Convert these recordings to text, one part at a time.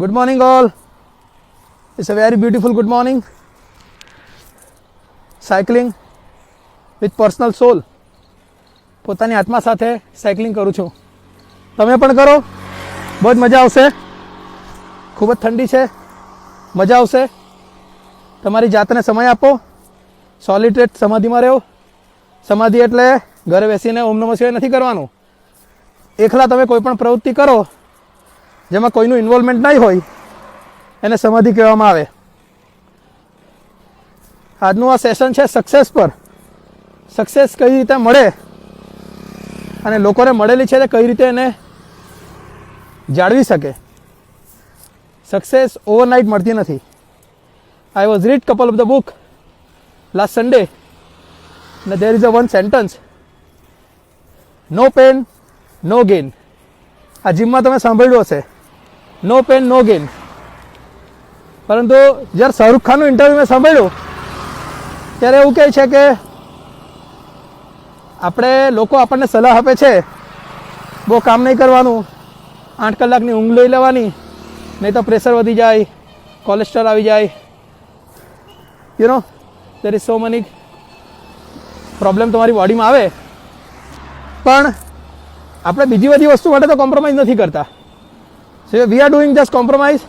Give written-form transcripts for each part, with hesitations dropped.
Good morning all. It's a very beautiful good morning. Cycling with personal soul. પોતાની આત્મા સાથે cycling કરું છું. તમે પણ કરો. બહુ જ મજા આવશે. ખૂબ જ ઠંડી છે. મજા આવશે. તમારી જાતને સમય આપો. સોલિટેડ સમાધિમાં રહો. સમાધિ એટલે ઘરે બેસીને ઓમ નમઃ શિવાય નથી કરવાનું. એકલા તમે કોઈ પણ પ્રવૃત્તિ કરો જેમાં કોઈનું ઇન્વોલ્વમેન્ટ નહીં હોય એને સમાધિ કહેવામાં આવે. આજનું આ સેશન છે સક્સેસ પર. સક્સેસ કઈ રીતે મળે અને લોકોને મળેલી છે તે કઈ રીતે એને જાળવી શકે. સક્સેસ ઓવરનાઇટ મળતી નથી. I was read couple of the book last Sunday and there is a one sentence, no pain no gain. આ જીમમાં તમે સાંભળ્યું હશે, નો પેન નો ગેઇન. પરંતુ જ્યારે શાહરુખ ખાનનું ઇન્ટરવ્યૂ મેં સાંભળ્યું ત્યારે એવું કહે છે કે લોકો આપણને સલાહ આપે છે બહુ કામ નહીં કરવાનું, 8 કલાકની ઊંઘ લઈ લેવાની, નહીં તો પ્રેશર વધી જાય, કોલેસ્ટ્રોલ આવી જાય, you know there is so money problem તમારી બોડીમાં આવે. પણ આપણે બીજી બધી વસ્તુ માટે તો કોમ્પ્રોમાઇઝ નથી કરતા. So we are doing just compromise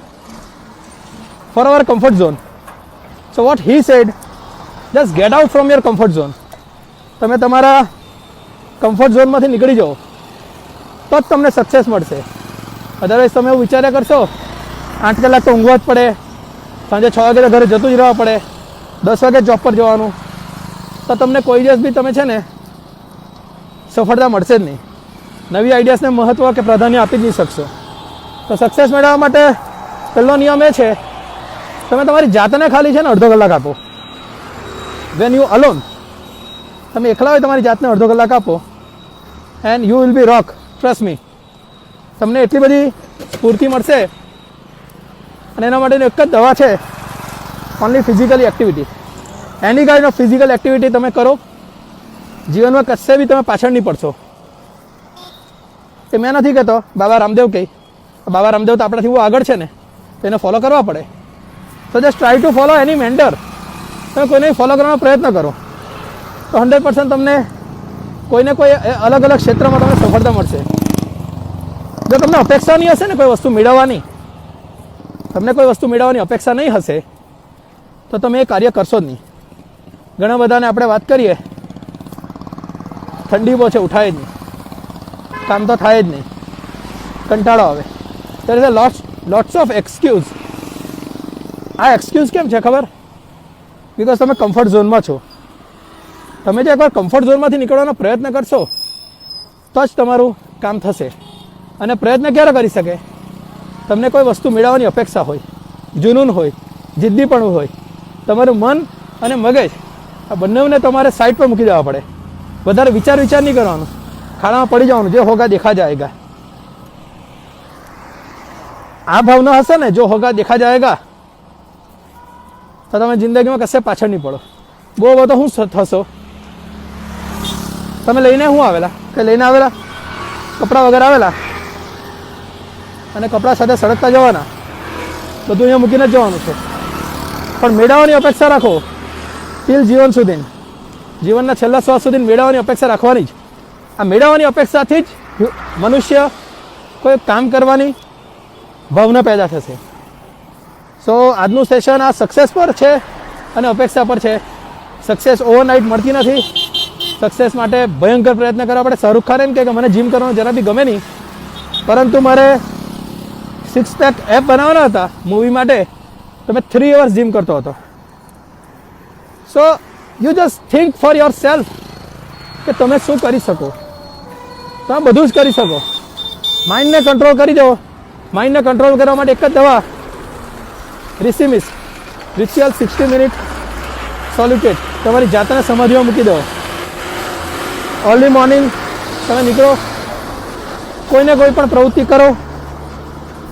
for our comfort zone. So what he said, just get out from your comfort zone. તમે તમારા કમ્ફર્ટ ઝોનમાંથી નીકળી જાઓ તો જ તમને સક્સેસ મળશે. અદરવાઇઝ તમે એવું વિચાર્યા કરશો 8 કલાક તો ઊંઘવા જ પડે, સાંજે 6 વાગે ઘરે જતું જ રહેવા પડે, 10 વાગે જોબ પર જવાનું, તો તમને કોઈ દિવસ બી તમે છે ને સફળતા મળશે જ નહીં. નવી આઈડિયાસને મહત્ત્વ કે પ્રાધાન્ય આપી જ નહીં શકશો. તો સક્સેસ મેળવવા માટે પહેલો નિયમ એ છે, તમે તમારી જાતને ખાલી છે ને અડધો કલાક આપો. વેન યુ અલોન, તમે એકલા હોય તમારી જાતને અડધો કલાક આપો and you will be rock. Trust me. તમને એટલી બધી સ્ફૂર્તિ મળશે. અને એના માટેની એક જ દવા છે, only physically activity. Any kind of physical activity તમે કરો, જીવનમાં કશે બી તમે પાછળ નહીં પડશો. એ મેં નથી કહેતો, બાબા રામદેવ કહી. બાબા રામદેવ તો આપણાથી બહુ આગળ છે ને, તો એને ફોલો કરવા પડે. તો just try to follow any mentor. તમે કોઈને ફોલો કરવાનો પ્રયત્ન કરો તો 100% તમને કોઈને કોઈ અલગ અલગ ક્ષેત્રમાં તમને સફળતા મળશે. જો તમને અપેક્ષા નહીં હશે ને કોઈ વસ્તુ મેળવવાની, તમને કોઈ વસ્તુ મેળવવાની અપેક્ષા નહીં હશે તો તમે એ કાર્ય કરશો જ નહીં. ઘણા બધાને આપણે વાત કરીએ, ઠંડી બહુ છે, ઉઠાય જ નહીં, કામ તો થાય જ નહીં, કંટાળો આવે. there is a lots of excuse. આ એક્સક્યુઝ કેમ છે ખબર? બિકોઝ તમે કમ્ફર્ટ ઝોનમાં છો. તમે જો એકવાર કમ્ફર્ટ ઝોનમાંથી નીકળવાનો પ્રયત્ન કરશો તો જ તમારું કામ થશે. અને પ્રયત્ન ક્યારે કરી શકે? તમને કોઈ વસ્તુ મેળવવાની અપેક્ષા હોય, જુનૂન હોય, જિદ્દીપણું હોય. તમારું મન અને મગજ આ બંનેને તમારે સાઈડ પર મૂકી દેવા પડે. વધારે વિચાર નહીં કરવાનું, ખાડામાં પડી જવાનું, જે હોગા દેખા જાયગા. આ ભાવના હશે ને, જો હોગા દેખા જાયગા, તો તમે જિંદગીમાં કશે પાછળ નહીં પડો. બહુ બધો શું થશો? તમે લઈને શું આવેલા? કંઈ લઈને આવેલા? કપડાં વગર આવેલા અને કપડાં સાથે સળગતા જવાના, બધું અહીંયા મૂકીને જ જવાનું છે. પણ મેળવવાની અપેક્ષા રાખો ટીલ જીવન સુધી. જીવનના છેલ્લા શ્વાસ સુધી મેળવવાની અપેક્ષા રાખવાની જ. આ મેળવવાની અપેક્ષાથી જ મનુષ્ય કોઈ કામ કરવાની ભાવના પેદા થશે. સો આજનું સેશન આ સક્સેસ પર છે અને અપેક્ષા પર છે. સક્સેસ ઓવરનાઇટ મળતી નથી. સક્સેસ માટે ભયંકર પ્રયત્ન કરવા પડે. શાહરુખ ખાન એમ કે મને જીમ કરવાનું જરા બી ગમે નહીં, પરંતુ મારે 6 પેક એપ બનાવવાના હતા મૂવી માટે, તો મેં 3 hours જીમ કરતો હતો. So you just think for your self કે તમે શું કરી શકો. તમે બધું જ કરી શકો. માઇન્ડને કંટ્રોલ કરી દો. માઇન્ડને કંટ્રોલ કરવા માટે એક જ દવા, રિસિમિસ રિચ્યુઅલ 60 મિનિટ સોલિટ્યુડ. તમારી જાતને સમાધિમાં મૂકી દો. અર્લી મોર્નિંગ તમે નીકળો, કોઈને કોઈ પણ પ્રવૃત્તિ કરો.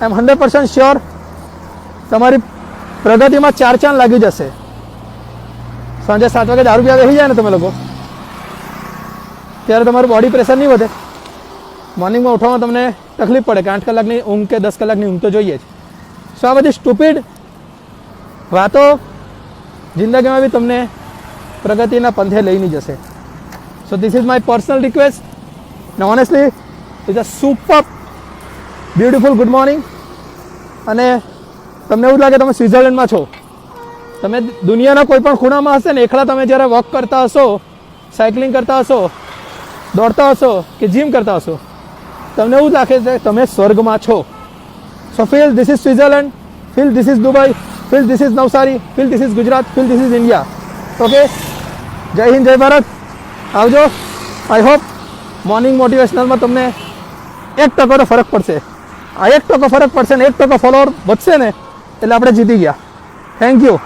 આઈ એમ 100% શ્યોર તમારી પ્રગતિમાં 4 ચાંદ લાગી જશે. સાંજે 7 વાગે દારૂ પીવા બેસી જાય ને તમે લોકો, ત્યારે તમારું બોડી પ્રેશર નહીં વધે. મોર્નિંગમાં ઉઠવામાં તમને તકલીફ પડે કે 8 કલાકની ઊંઘ કે 10 કલાકની ઊંઘ તો જોઈએ જ. સો આ બધી સ્ટુપિડ વાતો જિંદગીમાં બી તમને પ્રગતિના પંથે લઈને જશે. So this is my personal request ને honestly it's a super beautiful good morning. અને તમને એવું લાગે તમે સ્વિટ્ઝરલેન્ડમાં છો, તમે દુનિયાના કોઈ પણ ખૂણામાં હશે ને એકલા તમે જ્યારે વોક કરતા હશો, સાયકલિંગ કરતા હશો, દોડતા હશો કે જીમ કરતા હશો, તમને એવું લાગે છે તમે સ્વર્ગમાં છો. So feel this is Switzerland, feel this is Dubai, feel this is Navsari, feel this is Gujarat, feel this is India. Okay, જય હિન્દ, જય ભારત. આવજો. આઈ હોપ મોર્નિંગ મોટિવેશનલમાં તમને 1% ફરક પડશે. આ 1% ફરક પડશે ને 1% ફોલોઅર વધશે ને એટલે આપણે જીતી ગયા. Thank you.